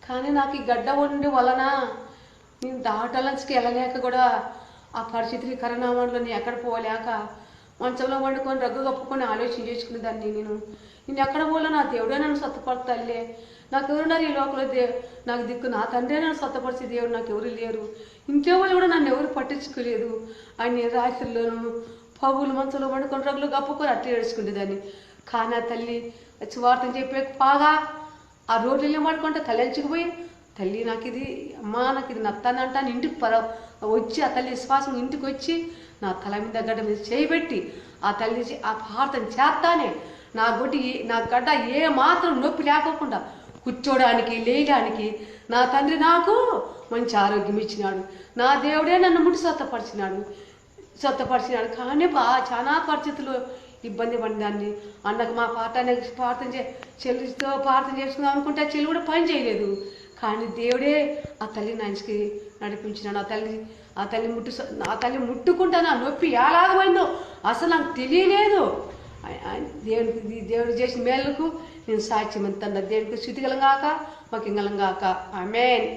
కానీ నాకు ఈ గడ్డ ఉండి వలన నేను దాటాలకి వెళ్ళలేక కూడా ఆ పరిస్థితికి కరోనాలో నేను ఎక్కడ పోలేక మంచంలో వండుకొని రగ్గు కప్పుకొని ఆలోచన చేసుకునేదాన్ని. నేను ఎక్కడ పోలే, నా దేవుడే నన్ను స్వస్థపడతాలే, నాకు ఎవరున్నారు ఈ లోకంలో, నాకు దిక్కు నా తండ్రే నన్ను స్వస్థపరిచే దేవుడు నాకు ఎవరు లేరు, ఇంకెవరు కూడా నన్ను ఎవరు పట్టించుకోలేదు అని రాత్రిలోనూ పగులు మంచంలో వండుకొని రగ్గులు కప్పుకొని అట్లా ఏడ్చుకునేదాన్ని. కానీ ఆ తల్లి వచ్చి వార్తను చెప్పే బాగా ఆ రోడ్లు పడుకుంటే తల్లించుకుపోయి, తల్లి నాకు ఇది అమ్మా నాకు ఇది నత్తానంట అని ఇంటికి వచ్చి ఆ తల్లి విశ్వాసం ఇంటికి వచ్చి నా తల మీద గడ్డ మీద చేయబెట్టి ఆ తల్లి ఆ ప్రార్థన చేస్తానే నా గడ్డ ఏ మాత్రం నొప్పి లేకోకుండా కూర్చోడానికి లేయడానికి నా తండ్రి నాకు మంచి ఆరోగ్యం ఇచ్చినాడు. నా దేవుడే నన్ను ముట్టి స్వస్థపరిచినాడు. కానీ చాలా పరిస్థితులు ఇబ్బంది పడిదాన్ని. అన్నకు మా చెల్లితో ప్రార్థన చేసుకుందాం అనుకుంటే ఆ చెల్లి కూడా పని చేయలేదు. కానీ దేవుడే ఆ తల్లి నాయనకి నడిపించినాడు. ఆ తల్లి ముట్టుకుంటా నా నొప్పి ఎలాగమైందో అసలు నాకు తెలియలేదు. దేవుడు చేసిన మేలుకు నేను సాక్ష్యం ఎంత దేవుడికి స్థుతిగలం గాక మకింగలం గాక. ఆమేన్.